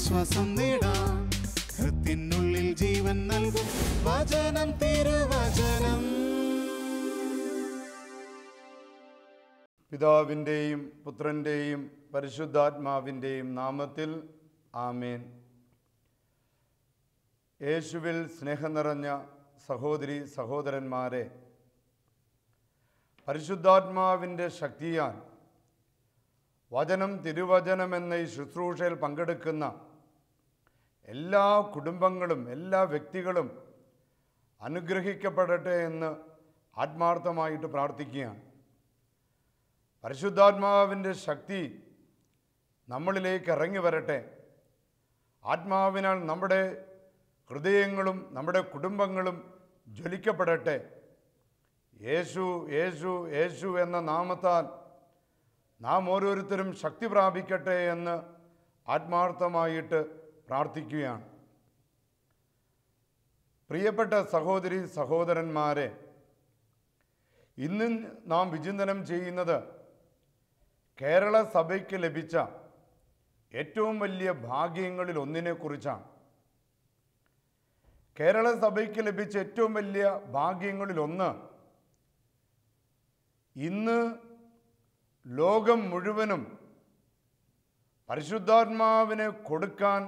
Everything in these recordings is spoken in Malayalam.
ആശ്വാസം നേടാം. ഹൃത്തിനുള്ളിൽ ജീവൻ നൽകും വചനം, തിരുവചനം. പിതാവിൻ്റെയും പുത്രൻ്റെയും പരിശുദ്ധാത്മാവിൻ്റെയും നാമത്തിൽ ആമേൻ. യേശുവിൽ സ്നേഹം നിറഞ്ഞ സഹോദരി സഹോദരന്മാരെ, പരിശുദ്ധാത്മാവിൻ്റെ ശക്തിയാൽ വചനം തിരുവചനം എന്ന ഈ ശുശ്രൂഷയിൽ പങ്കെടുക്കുന്ന എല്ലാ കുടുംബങ്ങളും എല്ലാ വ്യക്തികളും അനുഗ്രഹിക്കപ്പെടട്ടെ എന്ന് ആത്മാർത്ഥമായിട്ട് പ്രാർത്ഥിക്കുകയാണ്. പരിശുദ്ധാത്മാവിൻ്റെ ശക്തി നമ്മളിലേക്ക് ഇറങ്ങി വരട്ടെ. ആത്മാവിനാൽ നമ്മുടെ ഹൃദയങ്ങളും നമ്മുടെ കുടുംബങ്ങളും ജ്വലിക്കപ്പെടട്ടെ. യേശു യേശു യേശു എന്ന നാമത്താൽ നാം ഓരോരുത്തരും ശക്തി പ്രാപിക്കട്ടെ എന്ന് ആത്മാർത്ഥമായിട്ട് പ്രാർത്ഥിക്കുകയാണ്. പ്രിയപ്പെട്ട സഹോദരി സഹോദരന്മാരെ, ഇന്ന് നാം വിചിന്തനം ചെയ്യുന്നത് കേരള സഭയ്ക്ക് ലഭിച്ച ഏറ്റവും വലിയ ഭാഗ്യങ്ങളിൽ ഒന്നിനെക്കുറിച്ചാണ്. കേരള സഭയ്ക്ക് ലഭിച്ച ഏറ്റവും വലിയ ഭാഗ്യങ്ങളിലൊന്ന്, ഇന്ന് ലോകം മുഴുവനും പരിശുദ്ധാത്മാവിനെ കൊടുക്കാൻ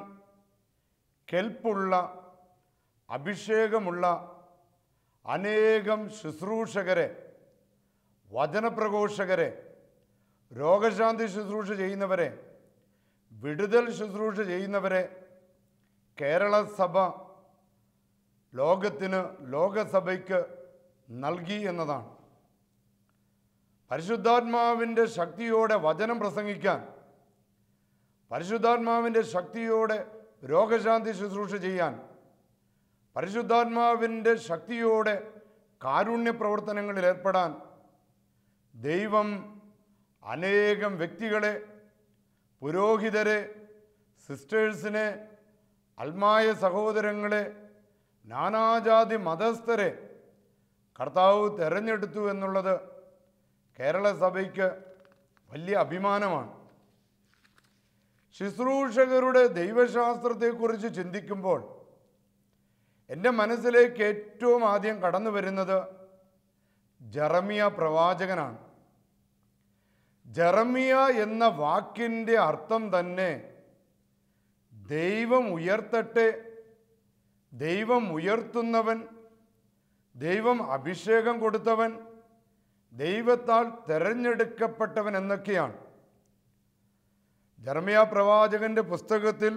കെൽപ്പുള്ള അഭിഷേകമുള്ള അനേകം ശുശ്രൂഷകരെ, വചനപ്രഘോഷകരെ, രോഗശാന്തി ശുശ്രൂഷ ചെയ്യുന്നവരെ, വിടുതൽ ശുശ്രൂഷ ചെയ്യുന്നവരെ കേരള സഭ ലോകത്തിന്, ലോകസഭയ്ക്ക് നൽകി എന്നതാണ്. പരിശുദ്ധാത്മാവിൻ്റെ ശക്തിയോടെ വചനം പ്രസംഗിക്കാൻ, പരിശുദ്ധാത്മാവിൻ്റെ ശക്തിയോടെ രോഗശാന്തി ശുശ്രൂഷ ചെയ്യാൻ, പരിശുദ്ധാത്മാവിൻ്റെ ശക്തിയോടെ കാരുണ്യ പ്രവർത്തനങ്ങളിൽ ഏർപ്പെടാൻ ദൈവം അനേകം വ്യക്തികളെ, പുരോഹിതരെ, സിസ്റ്റേഴ്സിനെ, അൽമായ സഹോദരങ്ങളെ, നാനാജാതി മതസ്ഥരെ കർത്താവ് തെരഞ്ഞെടുത്തു എന്നുള്ളത് കേരള സഭയ്ക്ക് വലിയ അഭിമാനമാണ്. ശുശ്രൂഷകരുടെ ദൈവശാസ്ത്രത്തെക്കുറിച്ച് ചിന്തിക്കുമ്പോൾ എൻ്റെ മനസ്സിലേക്ക് ഏറ്റവും ആദ്യം കടന്നു വരുന്നത് ജെറമിയ പ്രവാചകനാണ്. ജെറമിയ എന്ന വാക്കിൻ്റെ അർത്ഥം തന്നെ ദൈവം ഉയർത്തട്ടെ, ദൈവം ഉയർത്തുന്നവൻ, ദൈവം അഭിഷേകം കൊടുത്തവൻ, ദൈവത്താൽ തെരഞ്ഞെടുക്കപ്പെട്ടവൻ എന്നൊക്കെയാണ്. ജെറമിയ പ്രവാചകന്റെ പുസ്തകത്തിൽ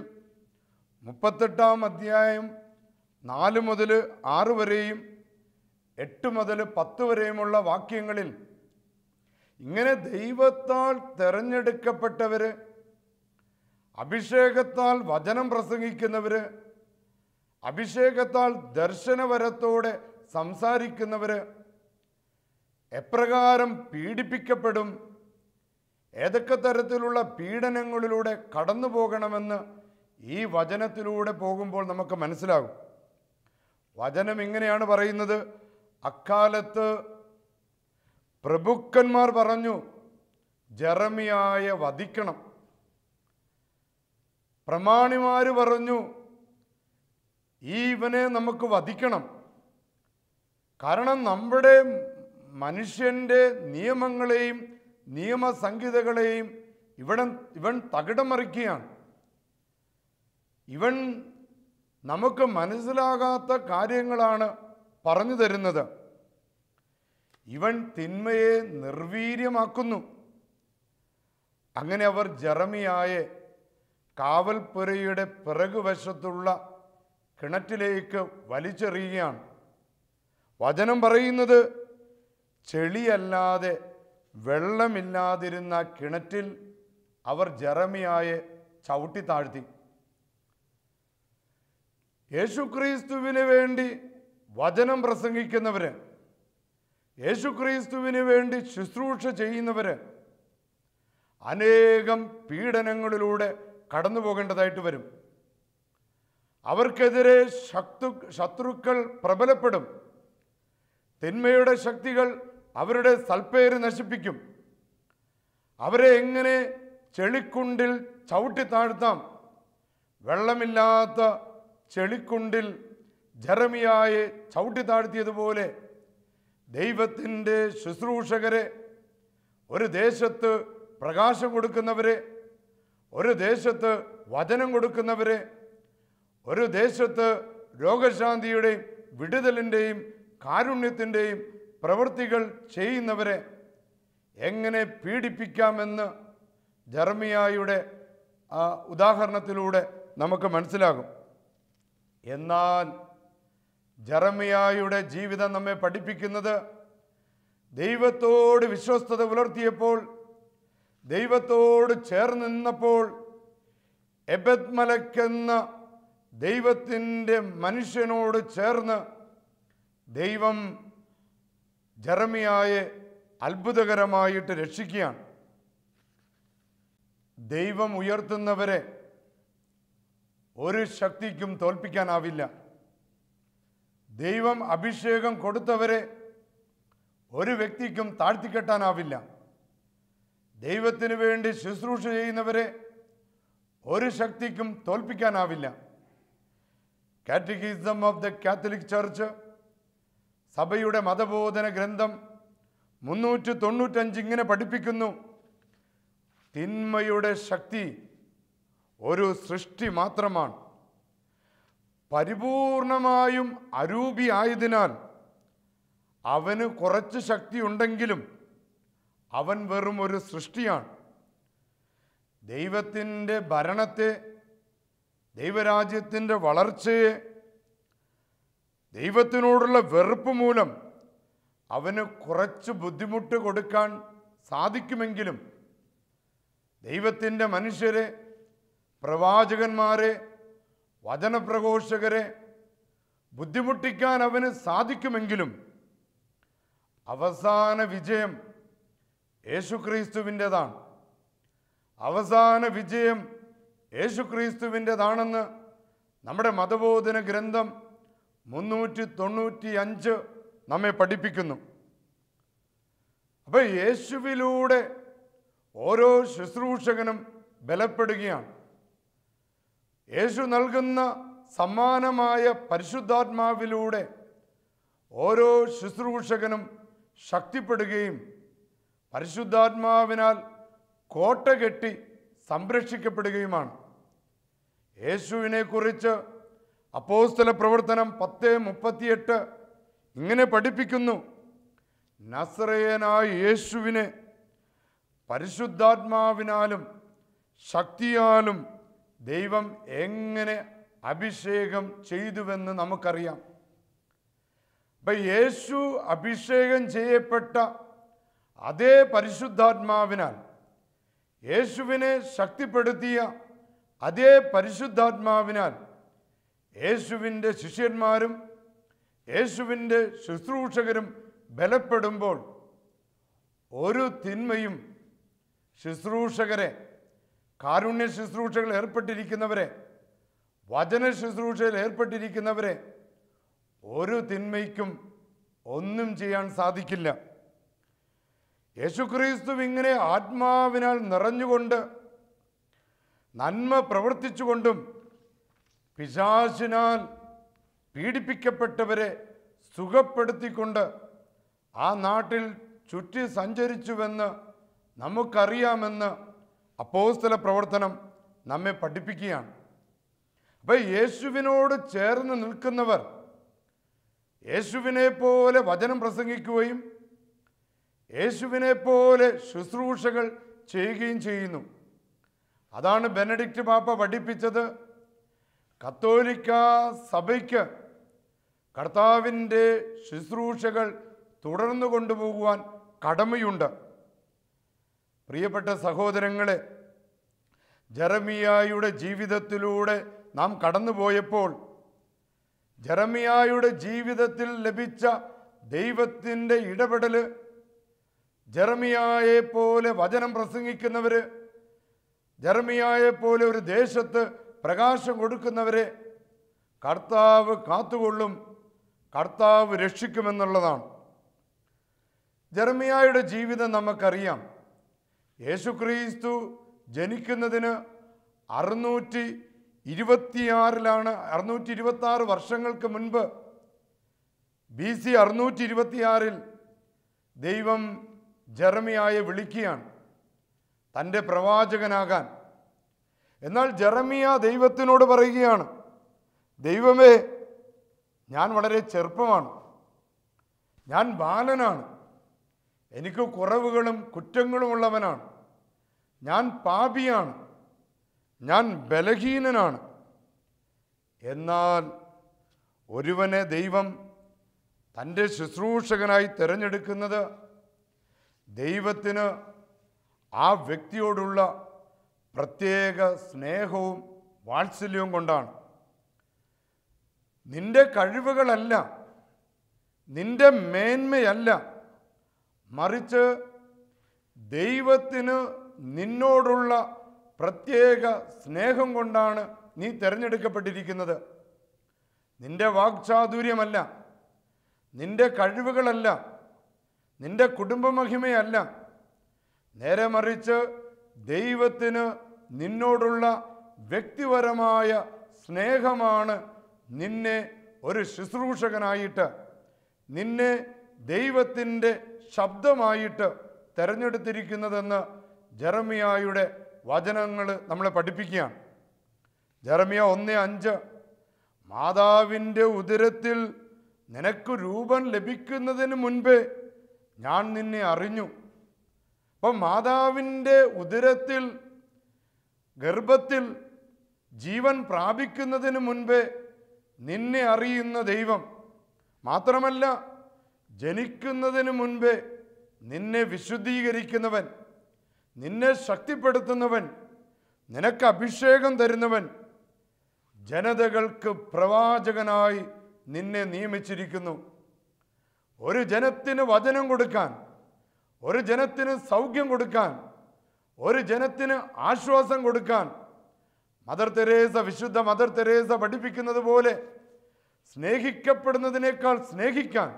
38-ാം അധ്യായം 4 മുതൽ 6 വരെയും 8 മുതൽ 10 വരെയുമുള്ള വാക്യങ്ങളിൽ ഇങ്ങനെ ദൈവത്താൽ തെരഞ്ഞെടുക്കപ്പെട്ടവര്, അഭിഷേകത്താൽ വചനം പ്രസംഗിക്കുന്നവര്, അഭിഷേകത്താൽ ദർശനവരത്തോടെ സംസാരിക്കുന്നവര് എപ്രകാരം പീഡിപ്പിക്കപ്പെടും, ഏതൊക്കെ തരത്തിലുള്ള പീഡനങ്ങളിലൂടെ കടന്നു പോകണമെന്ന് ഈ വചനത്തിലൂടെ പോകുമ്പോൾ നമുക്ക് മനസ്സിലാകും. വചനം ഇങ്ങനെയാണ് പറയുന്നത്: അക്കാലത്ത് പ്രഭുക്കന്മാർ പറഞ്ഞു, ജെറമിയായെ വധിക്കണം. പ്രമാണിമാര് പറഞ്ഞു, ഇവനെ നമുക്ക് വധിക്കണം. കാരണം നമ്മുടെ മനുഷ്യൻ്റെ നിയമങ്ങളെയും നിയമസംഹിതകളെയും ഇവൻ തകിടം മറിക്കുകയാണ്. ഇവൻ നമുക്ക് മനസ്സിലാകാത്ത കാര്യങ്ങളാണ് പറഞ്ഞു തരുന്നത്. ഇവൻ തിന്മയെ നിർവീര്യമാക്കുന്നു. അങ്ങനെ അവർ ജെറമിയായെ കാവൽപ്പുരയുടെ പിറകുവശത്തുള്ള കിണറ്റിലേക്ക് വലിച്ചെറിയുകയാണ്. വചനം പറയുന്നത്, ചെളിയല്ലാതെ വെള്ളമില്ലാതിരുന്ന കിണറ്റിൽ അവർ ജെറമിയായെ ചവിട്ടി താഴ്ത്തി. യേശുക്രിസ്തുവിന് വേണ്ടി വചനം പ്രസംഗിക്കുന്നവര്, യേശുക്രിസ്തുവിന് വേണ്ടി ശുശ്രൂഷ ചെയ്യുന്നവര് അനേകം പീഡനങ്ങളിലൂടെ കടന്നു പോകേണ്ടതായിട്ട് വരും. അവർക്കെതിരെ ശത്രുക്കൾ പ്രബലപ്പെടും. തിന്മയുടെ ശക്തികൾ അവരുടെ സൽപ്പേര് നശിപ്പിക്കും. അവരെ എങ്ങനെ ചെളിക്കുണ്ടിൽ ചവിട്ടി താഴ്ത്താം, വെള്ളമില്ലാത്ത ചെളിക്കുണ്ടിൽ ജെറമിയായെ ചവിട്ടി താഴ്ത്തിയതുപോലെ ദൈവത്തിൻ്റെ ശുശ്രൂഷകരെ, ഒരു ദേശത്ത് പ്രകാശം കൊടുക്കുന്നവരെ, ഒരു ദേശത്ത് വചനം കൊടുക്കുന്നവരെ, ഒരു ദേശത്ത് രോഗശാന്തിയുടെയും വിടുതലിൻ്റെയും കാരുണ്യത്തിൻ്റെയും പ്രവൃത്തികൾ ചെയ്യുന്നവരെ എങ്ങനെ പീഡിപ്പിക്കാമെന്ന് ജെറമിയായുടെ ഉദാഹരണത്തിലൂടെ നമുക്ക് മനസ്സിലാകും. എന്നാൽ ജെറമിയായുടെ ജീവിതം നമ്മെ പഠിപ്പിക്കുന്നത്, ദൈവത്തോട് വിശ്വസ്തത പുലർത്തിയപ്പോൾ, ദൈവത്തോട് ചേർന്ന് നിന്നപ്പോൾ, എബെദ്മലെക്ക് എന്ന ദൈവത്തിൻ്റെ മനുഷ്യനോട് ചേർന്ന് ദൈവം ജെറമിയായെ അത്ഭുതകരമായിട്ട് രക്ഷിക്കുകയാണ്. ദൈവം ഉയർത്തുന്നവരെ ഒരു ശക്തിക്കും തോൽപ്പിക്കാനാവില്ല. ദൈവം അഭിഷേകം കൊടുത്തവരെ ഒരു വ്യക്തിക്കും താഴ്ത്തിക്കെട്ടാനാവില്ല. ദൈവത്തിന് വേണ്ടി ശുശ്രൂഷ ചെയ്യുന്നവരെ ഒരു ശക്തിക്കും തോൽപ്പിക്കാനാവില്ല. Catechism of the catholic church, സഭയുടെ മതബോധന ഗ്രന്ഥം 395 ഇങ്ങനെ പഠിപ്പിക്കുന്നു: തിന്മയുടെ ശക്തി ഒരു സൃഷ്ടി മാത്രമാണ്. പരിപൂർണമായും അരൂപിയായതിനാൽ അവന് കുറച്ച് ശക്തി ഉണ്ടെങ്കിലും അവൻ വെറും ഒരു സൃഷ്ടിയാണ്. ദൈവത്തിൻ്റെ ഭരണത്തെ, ദൈവരാജ്യത്തിൻ്റെ വളർച്ചയെ, ദൈവത്തിനോടുള്ള വെറുപ്പ് മൂലം അവന് കുറച്ച് ബുദ്ധിമുട്ട് കൊടുക്കാൻ സാധിക്കുമെങ്കിലും ദൈവത്തിൻ്റെ മനുഷ്യരെ, പ്രവാചകന്മാരെ, വചനപ്രഘോഷകരെ ബുദ്ധിമുട്ടിക്കാൻ അവന് സാധിക്കുമെങ്കിലും അവസാന വിജയം യേശുക്രിസ്തുവിൻ്റെതാണ്. അവസാന വിജയം യേശുക്രിസ്തുവിൻ്റെതാണെന്ന് നമ്മുടെ മതബോധന ഗ്രന്ഥം 395 നമ്മെ പഠിപ്പിക്കുന്നു. അപ്പോൾ യേശുവിലൂടെ ഓരോ ശുശ്രൂഷകനും ബലപ്പെടുകയാണ്. യേശു നൽകുന്ന സമ്മാനമായ പരിശുദ്ധാത്മാവിലൂടെ ഓരോ ശുശ്രൂഷകനും ശക്തിപ്പെടുകയും പരിശുദ്ധാത്മാവിനാൽ കോട്ട കെട്ടി സംരക്ഷിക്കപ്പെടുകയുമാണ്. യേശുവിനെക്കുറിച്ച് അപ്പോസ്തല പ്രവർത്തനം 10:38 ഇങ്ങനെ പഠിപ്പിക്കുന്നു: നസറേയനായ യേശുവിനെ പരിശുദ്ധാത്മാവിനാലും ശക്തിയാലും ദൈവം എങ്ങനെ അഭിഷേകം ചെയ്തുവെന്ന് നമുക്കറിയാം. അപ്പം യേശു അഭിഷേകം ചെയ്യപ്പെട്ട അതേ പരിശുദ്ധാത്മാവിനാൽ, യേശുവിനെ ശക്തിപ്പെടുത്തിയ അതേ പരിശുദ്ധാത്മാവിനാൽ യേശുവിൻ്റെ ശിഷ്യന്മാരും യേശുവിൻ്റെ ശുശ്രൂഷകരും ബലപ്പെടുമ്പോൾ ഒരു തിന്മയും ശുശ്രൂഷകരെ, കാരുണ്യ ശുശ്രൂഷകൾ ഏർപ്പെട്ടിരിക്കുന്നവരെ, വചന ശുശ്രൂഷയിൽ ഏർപ്പെട്ടിരിക്കുന്നവരെ ഒരു തിന്മയ്ക്കും ഒന്നും ചെയ്യാൻ സാധിക്കില്ല. യേശുക്രിസ്തു ഇങ്ങനെ ആത്മാവിനാൽ നിറഞ്ഞുകൊണ്ട് നന്മ പ്രവർത്തിച്ചുകൊണ്ടും പിശാചിനാൽ പീഡിപ്പിക്കപ്പെട്ടവരെ സുഖപ്പെടുത്തിക്കൊണ്ട് ആ നാട്ടിൽ ചുറ്റി സഞ്ചരിച്ചുവെന്ന് നമുക്കറിയാമെന്ന് അപ്പോസ്തല പ്രവർത്തനം നമ്മെ പഠിപ്പിക്കുകയാണ്. അപ്പം യേശുവിനോട് ചേർന്ന് നിൽക്കുന്നവർ യേശുവിനെ പോലെ വചനം പ്രസംഗിക്കുകയും യേശുവിനെ പോലെ ശുശ്രൂഷകൾ ചെയ്യുകയും ചെയ്യുന്നു. അതാണ് ബെനഡിക്റ്റ് പാപ്പ പഠിപ്പിച്ചത്. കത്തോലിക്ക സഭയ്ക്ക് കർത്താവിൻ്റെ ശുശ്രൂഷകൾ തുടർന്നു കൊണ്ടുപോകുവാൻ കടമയുണ്ട്. പ്രിയപ്പെട്ട സഹോദരങ്ങളെ, ജെറമിയായുടെ ജീവിതത്തിലൂടെ നാം കടന്നുപോയപ്പോൾ ജെറമിയായുടെ ജീവിതത്തിൽ ലഭിച്ച ദൈവത്തിൻ്റെ ഇടപെടൽ, ജെറമിയായെ പോലെ വചനം പ്രസംഗിക്കുന്നവർ, ജെറമിയായെ പോലെ ഒരു ദേശത്ത് പ്രകാശം കൊടുക്കുന്നവരെ കർത്താവ് കാത്തുകൊള്ളും, കർത്താവ് രക്ഷിക്കുമെന്നുള്ളതാണ്. ജെറമിയായുടെ ജീവിതം നമുക്കറിയാം. യേശുക്രിസ്തു ജനിക്കുന്നതിന് 626 വർഷങ്ങൾക്ക് മുൻപ് BC 626 ദൈവം ജെറമിയായെ വിളിക്കുകയാണ് തൻ്റെ പ്രവാചകനാകാൻ. എന്നാൽ ജെറമിയ ദൈവത്തിനോട് പറയുകയാണ്, ദൈവമേ, ഞാൻ വളരെ ചെറുപ്പമാണ്, ഞാൻ ബാലനാണ്, എനിക്ക് കുറവുകളും കുറ്റങ്ങളുമുള്ളവനാണ്, ഞാൻ പാപിയാണ്, ഞാൻ ബലഹീനനാണ്. എന്നാൽ ഒരുവനെ ദൈവം തൻ്റെ ശുശ്രൂഷകനായി തിരഞ്ഞെടുക്കുന്നത് ദൈവത്തിന് ആ വ്യക്തിയോടുള്ള പ്രത്യേക സ്നേഹവും വാത്സല്യവും കൊണ്ടാണ്. നിന്റെ കഴിവുകളല്ല, നിന്റെ മേന്മയല്ല, മറിച്ച് ദൈവത്തിന് നിന്നോടുള്ള പ്രത്യേക സ്നേഹം കൊണ്ടാണ് നീ തിരഞ്ഞെടുക്കപ്പെട്ടിരിക്കുന്നത്. നിന്റെ വാക്ചാതുര്യമല്ല, നിന്റെ കഴിവുകളല്ല, നിന്റെ കുടുംബമഹിമയല്ല, നേരെ മറിച്ച് ദൈവത്തിന് നിന്നോടുള്ള വ്യക്തിപരമായ സ്നേഹമാണ് നിന്നെ ഒരു ശുശ്രൂഷകനായിട്ട്, നിന്നെ ദൈവത്തിൻ്റെ ശബ്ദമായിട്ട് തിരഞ്ഞെടുത്തിരിക്കുന്നതെന്ന് ജെറമിയായുടെ വചനങ്ങൾ നമ്മളെ പഠിപ്പിക്കുകയാണ്. ജെറമിയ 1:5 മാതാവിൻ്റെ ഉദരത്തിൽ നിനക്ക് രൂപം ലഭിക്കുന്നതിന് മുൻപേ ഞാൻ നിന്നെ അറിഞ്ഞു. അപ്പം മാതാവിൻ്റെ ഉദരത്തിൽ ഗർഭത്തിൽ ജീവൻ പ്രാപിക്കുന്നതിന് മുൻപേ നിന്നെ അറിയുന്ന ദൈവം മാത്രമല്ല, ജനിക്കുന്നതിന് മുൻപേ നിന്നെ വിശുദ്ധീകരിക്കുന്നവൻ, നിന്നെ ശക്തിപ്പെടുത്തുന്നവൻ, നിനക്ക് അഭിഷേകം തരുന്നവൻ, ജനതകൾക്ക് പ്രവാചകനായി നിന്നെ നിയമിച്ചിരിക്കുന്നു. ഒരു ജനത്തിന് വചനം കൊടുക്കാൻ, ഒരു ജനത്തിന് സൗഖ്യം കൊടുക്കാൻ, ഒരു ജനത്തിന് ആശ്വാസം കൊടുക്കാൻ വിശുദ്ധ മദർ തെരേസ പഠിപ്പിക്കുന്നത് പോലെ സ്നേഹിക്കപ്പെടുന്നതിനേക്കാൾ സ്നേഹിക്കാൻ,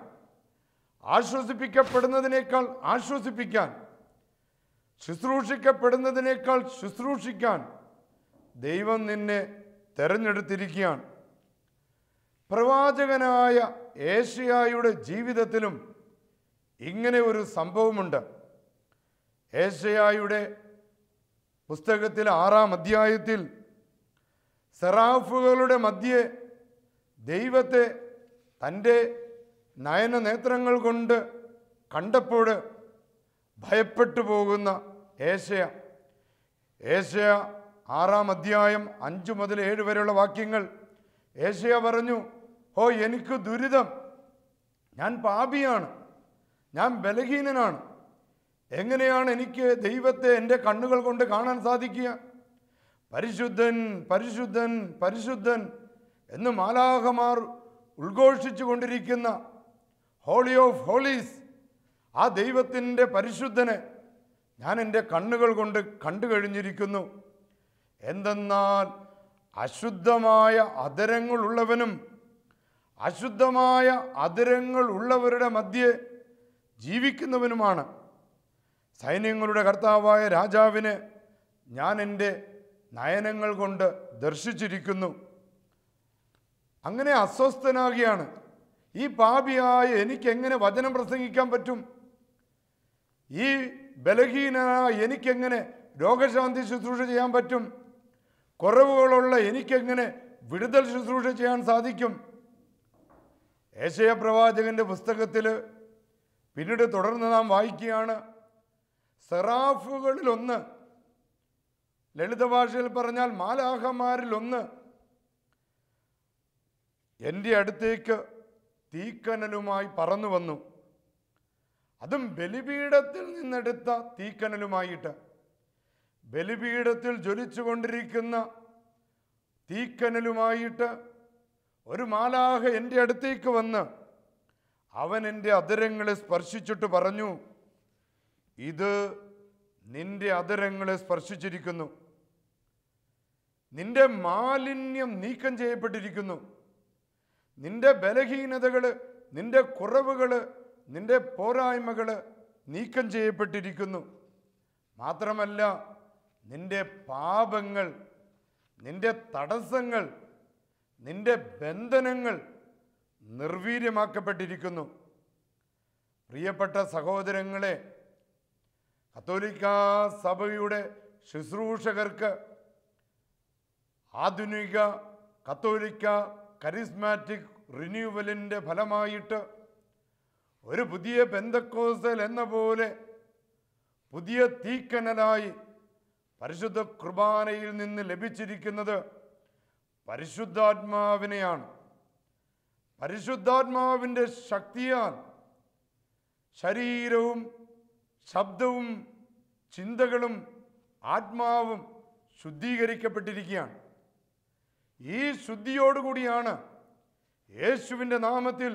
ആശ്വസിപ്പിക്കപ്പെടുന്നതിനേക്കാൾ ആശ്വസിപ്പിക്കാൻ, ശുശ്രൂഷിക്കപ്പെടുന്നതിനേക്കാൾ ശുശ്രൂഷിക്കാൻ ദൈവം നിന്നെ തെരഞ്ഞെടുത്തിരിക്കുകയാണ്. പ്രവാചകനായ ഏശയ്യായുടെ ജീവിതത്തിലും ഇങ്ങനെ ഒരു സംഭവമുണ്ട്. ഏശയ്യായുടെ പുസ്തകത്തിൽ 6-ാം അധ്യായത്തിൽ സെറാഫുകളുടെ മധ്യേ ദൈവത്തെ തൻ്റെ നയനനേത്രങ്ങൾ കൊണ്ട് കണ്ടപ്പോൾ ഭയപ്പെട്ടു പോകുന്ന ഏശയ്യ 6-ാം അധ്യായം 5 മുതൽ 7 വരെയുള്ള വാക്യങ്ങൾ ഏശയ്യ പറഞ്ഞു, ഓ എനിക്ക് ദുരിതം, ഞാൻ പാപിയാണ്, ഞാൻ ബലഹീനനാണ്, എങ്ങനെയാണ് എനിക്ക് ദൈവത്തെ എൻ്റെ കണ്ണുകൾ കൊണ്ട് കാണാൻ സാധിക്കുക? പരിശുദ്ധൻ പരിശുദ്ധൻ പരിശുദ്ധൻ എന്ന് മാലാഖമാർ ഉദ്ഘോഷിച്ചു കൊണ്ടിരിക്കുന്ന ഹോളി ഓഫ് ഹോളീസ് ആ ദൈവത്തിൻ്റെ പരിശുദ്ധനെ ഞാൻ എൻ്റെ കണ്ണുകൾ കൊണ്ട് കണ്ടു കഴിഞ്ഞിരിക്കുന്നു. എന്തെന്നാൽ അശുദ്ധമായ അധരങ്ങളുള്ളവനും അശുദ്ധമായ അധരങ്ങൾ ഉള്ളവരുടെ മധ്യേ ജീവിക്കുന്നവനുമാണ്. സൈന്യങ്ങളുടെ കർത്താവായ രാജാവിനെ ഞാൻ എൻ്റെ നയനങ്ങൾ കൊണ്ട് ദർശിച്ചിരിക്കുന്നു. അങ്ങനെ അസ്വസ്ഥനാകിയാണ്. ഈ പാപിയായ എനിക്കെങ്ങനെ വചനം പ്രസംഗിക്കാൻ പറ്റും? ഈ ബലഹീനനായ എനിക്കെങ്ങനെ രോഗശാന്തി ശുശ്രൂഷ ചെയ്യാൻ പറ്റും? കുറവുകളുള്ള എനിക്കെങ്ങനെ വിടുതൽ ശുശ്രൂഷ ചെയ്യാൻ സാധിക്കും? ഏശയ്യാ പ്രവാചകന്റെ പുസ്തകത്തിൽ പിന്നീട് തുടർന്ന് നാം വായിക്കുകയാണ്, സെറാഫുകളിലൊന്ന്, ലളിത ഭാഷയിൽ പറഞ്ഞാൽ മാലാഖമാരിലൊന്ന് എൻ്റെ അടുത്തേക്ക് തീക്കനലുമായി പറന്നു വന്നു. അതും ബലിപീഠത്തിൽ നിന്നെടുത്ത തീക്കനലുമായിട്ട്. ബലിപീഠത്തിൽ ജ്വലിച്ചുകൊണ്ടിരിക്കുന്ന തീക്കനലുമായിട്ട് ഒരു മാലാഖ എൻ്റെ അടുത്തേക്ക് വന്ന് അവൻ എൻ്റെ അധരങ്ങളെ സ്പർശിച്ചിട്ട് പറഞ്ഞു, ഇത് നിന്റെ അധരങ്ങളെ സ്പർശിച്ചിരിക്കുന്നു, നിന്റെ മാലിന്യം നീക്കം ചെയ്യപ്പെട്ടിരിക്കുന്നു, നിന്റെ ബലഹീനതകൾ, നിന്റെ കുറവുകൾ, നിന്റെ പോരായ്മകൾ നീക്കം ചെയ്യപ്പെട്ടിരിക്കുന്നു. മാത്രമല്ല നിന്റെ പാപങ്ങൾ നിന്റെ തടസ്സങ്ങൾ, നിന്റെ ബന്ധനങ്ങൾ നിർവീര്യമാക്കപ്പെട്ടിരിക്കുന്നു. പ്രിയപ്പെട്ട സഹോദരങ്ങളെ, കത്തോലിക്ക സഭയുടെ ശുശ്രൂഷകർക്ക് ആധുനിക കത്തോലിക്ക കരിസ്മാറ്റിക് റിന്യൂവലിൻ്റെ ഫലമായിട്ട് ഒരു പുതിയ പെന്തക്കോസ്തൽ എന്ന പോലെ പുതിയ തീക്കനലായി പരിശുദ്ധ കുർബാനയിൽ നിന്ന് ലഭിച്ചിരിക്കുന്നത് പരിശുദ്ധാത്മാവിനെയാണ്. പരിശുദ്ധാത്മാവിൻ്റെ ശക്തിയാൽ ശരീരവും ശബ്ദവും ചിന്തകളും ആത്മാവും ശുദ്ധീകരിക്കപ്പെട്ടിരിക്കുകയാണ്. ഈ ശുദ്ധിയോടുകൂടിയാണ് യേശുവിൻ്റെ നാമത്തിൽ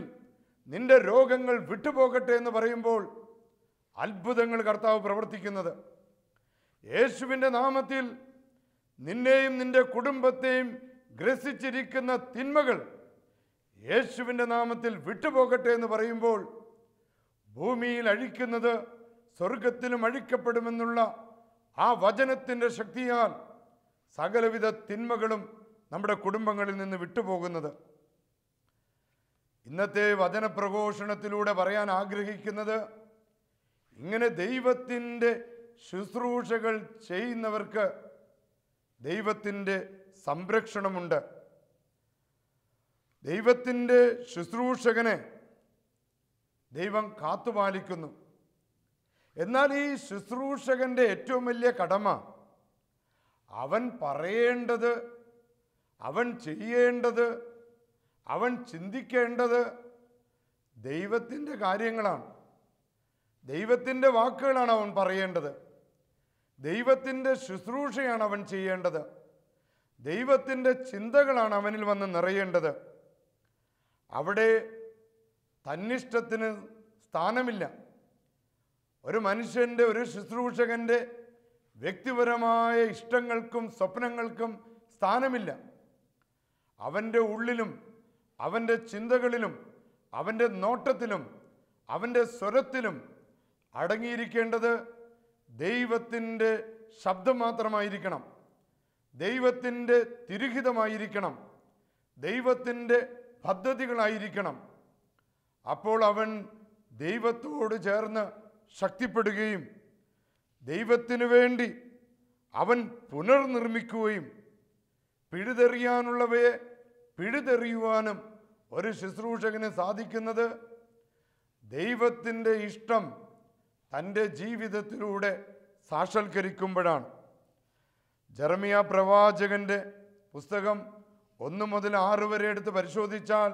നിന്റെ രോഗങ്ങൾ വിട്ടുപോകട്ടെ എന്ന് പറയുമ്പോൾ അത്ഭുതങ്ങൾ കർത്താവ് പ്രവർത്തിക്കുന്നത്. യേശുവിൻ്റെ നാമത്തിൽ നിന്നെയും നിന്റെ കുടുംബത്തെയും ഗ്രസിച്ചിരിക്കുന്ന തിന്മകൾ യേശുവിൻ്റെ നാമത്തിൽ വിട്ടുപോകട്ടെ എന്ന് പറയുമ്പോൾ ഭൂമിയിൽ അഴിക്കുന്നത് സ്വർഗത്തിലും അഴിക്കപ്പെടുമെന്നുള്ള ആ വചനത്തിൻ്റെ ശക്തിയാൽ സകലവിധ തിന്മകളും നമ്മുടെ കുടുംബങ്ങളിൽ നിന്ന് വിട്ടുപോകുന്നത്. ഇന്നത്തെ വചനപ്രഘോഷണത്തിലൂടെ പറയാൻ ആഗ്രഹിക്കുന്നത്, ഇങ്ങനെ ദൈവത്തിൻ്റെ ശുശ്രൂഷകൾ ചെയ്യുന്നവർക്ക് ദൈവത്തിൻ്റെ സംരക്ഷണമുണ്ട്. ദൈവത്തിൻ്റെ ശുശ്രൂഷകനെ ദൈവം കാത്തുപാലിക്കുന്നു. എന്നാൽ ഈ ശുശ്രൂഷകൻ്റെ ഏറ്റവും വലിയ കടമ അവൻ പറയേണ്ടത്, അവൻ ചെയ്യേണ്ടത്, അവൻ ചിന്തിക്കേണ്ടത് ദൈവത്തിൻ്റെ കാര്യങ്ങളാണ്. ദൈവത്തിൻ്റെ വാക്കുകളാണ് അവൻ പറയേണ്ടത്. ദൈവത്തിൻ്റെ ശുശ്രൂഷയാണ് അവൻ ചെയ്യേണ്ടത്. ദൈവത്തിൻ്റെ ചിന്തകളാണ് അവനിൽ വന്ന് നിറയേണ്ടത്. അവിടെ തന്നിഷ്ടത്തിന് സ്ഥാനമില്ല. ഒരു മനുഷ്യൻ്റെ, ഒരു ശുശ്രൂഷകൻ്റെ വ്യക്തിപരമായ ഇഷ്ടങ്ങൾക്കും സ്വപ്നങ്ങൾക്കും സ്ഥാനമില്ല. അവൻ്റെ ഉള്ളിലും അവൻ്റെ ചിന്തകളിലും അവൻ്റെ നോട്ടത്തിലും അവൻ്റെ സ്വരത്തിലും അടങ്ങിയിരിക്കേണ്ടത് ദൈവത്തിൻ്റെ ശബ്ദം മാത്രമായിരിക്കണം. ദൈവത്തിൻ്റെ തിരുഹിതമായിരിക്കണം. ദൈവത്തിൻ്റെ പദ്ധതികളായിരിക്കണം. അപ്പോൾ അവൻ ദൈവത്തോട് ചേർന്ന് ശക്തിപ്പെടുകയും ദൈവത്തിനു വേണ്ടി അവൻ പുനർനിർമ്മിക്കുകയും പിഴുതെറിയാനുള്ളവയെ പിഴുതെറിയുവാനും ഒരു ശുശ്രൂഷകന് സാധിക്കുന്നത് ദൈവത്തിൻ്റെ ഇഷ്ടം തൻ്റെ ജീവിതത്തിലൂടെ സാക്ഷാത്കരിക്കുമ്പോഴാണ്. ജെറമിയ പ്രവാചകൻ്റെ പുസ്തകം 1 മുതൽ 6 വരെ എടുത്ത് പരിശോധിച്ചാൽ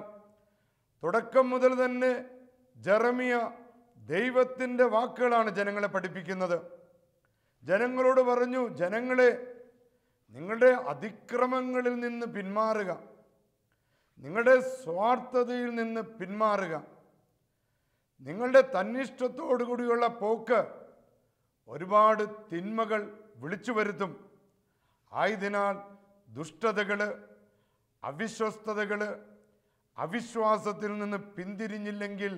തുടക്കം മുതൽ തന്നെ ജെറമിയ ദൈവത്തിൻ്റെ വാക്കുകളാണ് ജനങ്ങളെ പഠിപ്പിക്കുന്നത്. ജനങ്ങളോട് പറഞ്ഞു, ജനങ്ങളെ, നിങ്ങളുടെ അതിക്രമങ്ങളിൽ നിന്ന് പിന്മാറുക, നിങ്ങളുടെ സ്വാർത്ഥതയിൽ നിന്ന് പിന്മാറുക. നിങ്ങളുടെ തന്നിഷ്ടത്തോടു കൂടിയുള്ള പോക്ക് ഒരുപാട് തിന്മകൾ വിളിച്ചു വരുത്തും. ആയതിനാൽ ദുഷ്ടതകൾ, അവിശ്വസ്തതകൾ, അവിശ്വാസത്തിൽ നിന്ന് പിന്തിരിഞ്ഞില്ലെങ്കിൽ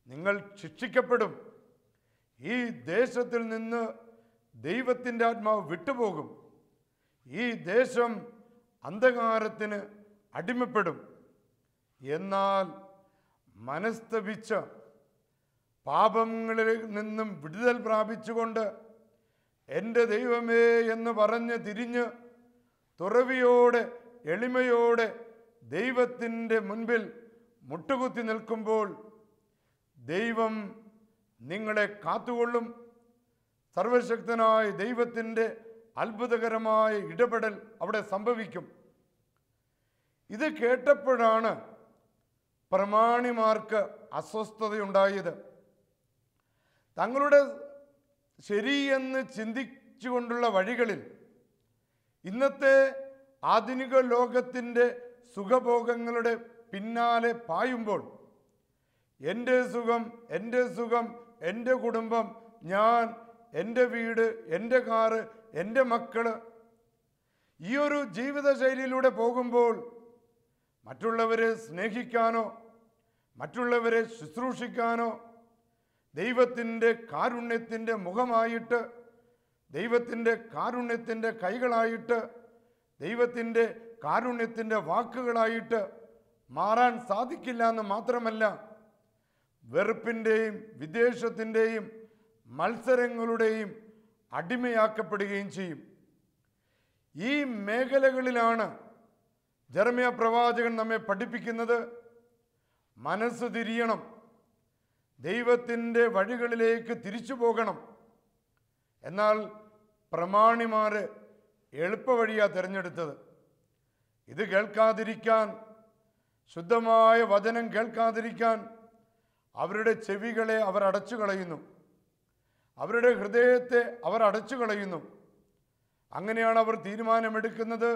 നിങ്ങൾ ശിക്ഷിക്കപ്പെടും. ഈ ദേശത്തിൽ നിന്ന് ദൈവത്തിൻ്റെ ആത്മാവ് വിട്ടുപോകും. ഈ ദേശം അന്ധകാരത്തിന് അടിമപ്പെടും. എന്നാൽ മനസ്തപിച്ച പാപങ്ങളിൽ നിന്നും വിടുതൽ പ്രാപിച്ചുകൊണ്ട് എൻ്റെ ദൈവമേ എന്ന് പറഞ്ഞ് തിരിഞ്ഞ് തുറവിയോടെ എളിമയോടെ ദൈവത്തിൻ്റെ മുൻപിൽ മുട്ടുകുത്തി നിൽക്കുമ്പോൾ ദൈവം നിങ്ങളെ കാത്തുകൊള്ളും. സർവശക്തനായ ദൈവത്തിൻ്റെ അത്ഭുതകരമായ ഇടപെടൽ അവിടെ സംഭവിക്കും. ഇത് കേട്ടപ്പോഴാണ് പ്രമാണിമാർക്ക് അസ്വസ്ഥതയുണ്ടായത്. തങ്ങളുടെ ശരിയെന്ന് ചിന്തിച്ചുകൊണ്ടുള്ള വഴികളിൽ ഇന്നത്തെ ആധുനിക ലോകത്തിൻ്റെ സുഖഭോഗങ്ങളുടെ പിന്നാലെ പായുമ്പോൾ എൻ്റെ സുഖം, എൻ്റെ സുഖം, എൻ്റെ കുടുംബം, ഞാൻ, എൻ്റെ വീട്, എൻ്റെ കാറ്, എൻ്റെ മക്കള്, ഈ ഒരു ജീവിതശൈലിയിലൂടെ പോകുമ്പോൾ മറ്റുള്ളവരെ സ്നേഹിക്കാനോ മറ്റുള്ളവരെ ശുശ്രൂഷിക്കാനോ ദൈവത്തിൻ്റെ കാരുണ്യത്തിൻ്റെ മുഖമായിട്ട്, ദൈവത്തിൻ്റെ കാരുണ്യത്തിൻ്റെ കൈകളായിട്ട്, ദൈവത്തിൻ്റെ കാരുണ്യത്തിൻ്റെ വാക്കുകളായിട്ട് മാറാൻ സാധിക്കില്ല എന്ന് മാത്രമല്ല, വെറുപ്പിൻ്റെയും വിദ്വേഷത്തിൻ്റെയും മത്സരങ്ങളുടെയും അടിമയാക്കപ്പെടുകയും ചെയ്യും. ഈ മേഖലകളിലാണ് ജെറമ്യാ പ്രവാചകൻ നമ്മെ പഠിപ്പിക്കുന്നത്. മനസ്സ് തിരിയണം, ദൈവത്തിൻ്റെ വഴികളിലേക്ക് തിരിച്ചു പോകണം. എന്നാൽ പ്രമാണിമാർ എളുപ്പവഴിയാണ് തിരഞ്ഞെടുത്തത്. ഇത് കേൾക്കാതിരിക്കാൻ, ശുദ്ധമായ വചനം കേൾക്കാതിരിക്കാൻ അവരുടെ ചെവികളെ അവർ അടച്ചു കളയുന്നു, അവരുടെ ഹൃദയത്തെ അവർ അടച്ചു കളയുന്നു. അങ്ങനെയാണ് അവർ തീരുമാനമെടുക്കുന്നത്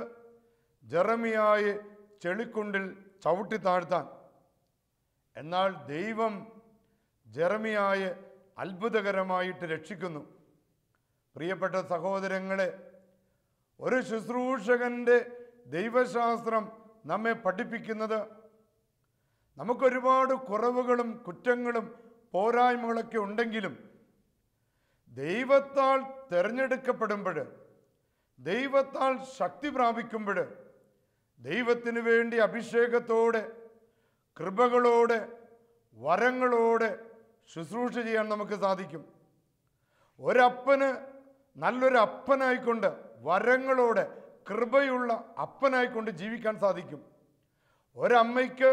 ജെറമ്യായെ ചെളിക്കുണ്ടിൽ ചവിട്ടി താഴ്ത്താൻ. എന്നാൽ ദൈവം ജെറമ്യായെ അത്ഭുതകരമായിട്ട് രക്ഷിക്കുന്നു. പ്രിയപ്പെട്ട സഹോദരങ്ങളെ, ഒരു ശുശ്രൂഷകൻ്റെ ദൈവശാസ്ത്രം നമ്മെ പഠിപ്പിക്കുന്നത് നമുക്കൊരുപാട് കുറവുകളും കുറ്റങ്ങളും പോരായ്മകളൊക്കെ ഉണ്ടെങ്കിലും ദൈവത്താൽ തിരഞ്ഞെടുക്കപ്പെടുമ്പോൾ, ദൈവത്താൽ ശക്തി പ്രാപിക്കുമ്പോൾ, ദൈവത്തിന് വേണ്ടി അഭിഷേകത്തോടെ, കൃപകളോടെ, വരങ്ങളോടെ ശുശ്രൂഷ ചെയ്യാൻ നമുക്ക് സാധിക്കും. ഒരപ്പന് നല്ലൊരു അപ്പനായിക്കൊണ്ട്, വരങ്ങളോടെ കൃപയുള്ള അപ്പനായിക്കൊണ്ട് ജീവിക്കാൻ സാധിക്കും. ഒരമ്മയ്ക്ക്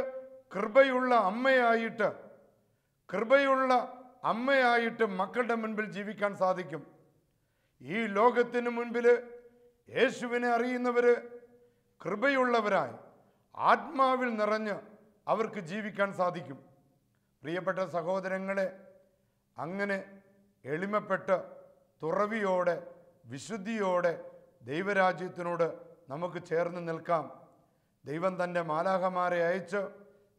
കൃപയുള്ള അമ്മയായിട്ട് മക്കളുടെ മുൻപിൽ ജീവിക്കാൻ സാധിക്കും. ഈ ലോകത്തിന് മുൻപിൽ യേശുവിനെ അറിയുന്നവർ കൃപയുള്ളവരായി ആത്മാവിൽ നിറഞ്ഞ് അവർക്ക് ജീവിക്കാൻ സാധിക്കും. പ്രിയപ്പെട്ട സഹോദരങ്ങളെ, അങ്ങനെ എളിമപ്പെട്ട് തുറവിയോടെ വിശുദ്ധിയോടെ ദൈവരാജ്യത്തിനോട് നമുക്ക് ചേർന്ന് നിൽക്കാം. ദൈവം തൻ്റെ മാലാഖമാരെ അയച്ച്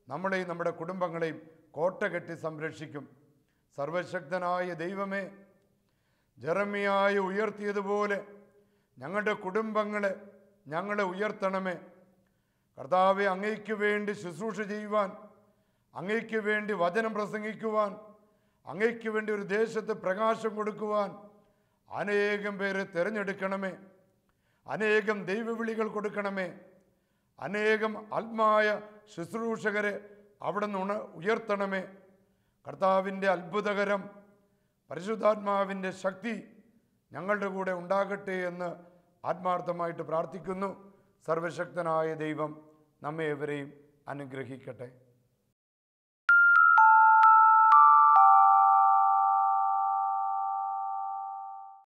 നമ്മളെയും നമ്മുടെ കുടുംബങ്ങളെയും കോട്ട കെട്ടി സംരക്ഷിക്കും. സർവശക്തനായ ദൈവമേ, ജെറമ്യായെ ഉയർത്തിയതുപോലെ ഞങ്ങളുടെ കുടുംബങ്ങളെ ഞങ്ങളെ ഉയർത്തണമേ. കർത്താവെ, അങ്ങയ്ക്ക് വേണ്ടി ശുശ്രൂഷ ചെയ്യുവാൻ, അങ്ങയ്ക്ക് വേണ്ടി വചനം പ്രസംഗിക്കുവാൻ, അങ്ങയ്ക്ക് വേണ്ടി ഒരു ദേശത്ത് പ്രകാശം കൊടുക്കുവാൻ അനേകം പേരെ തിരഞ്ഞെടുക്കണമേ. അനേകം ദൈവവിളികൾ കൊടുക്കണമേ. അനേകം ആത്മായ ശുശ്രൂഷകരെ അവിടെ നിന്ന് ഉയർത്തണമേ. കർത്താവിൻ്റെ അത്ഭുതകരം പരിശുദ്ധാത്മാവിൻ്റെ ശക്തി ഞങ്ങളുടെ കൂടെ ഉണ്ടാകട്ടെ എന്ന് ആത്മാർത്ഥമായിട്ട് പ്രാർത്ഥിക്കുന്നു. സർവശക്തനായ ദൈവം നമ്മെ ഏവരെയും അനുഗ്രഹിക്കട്ടെ.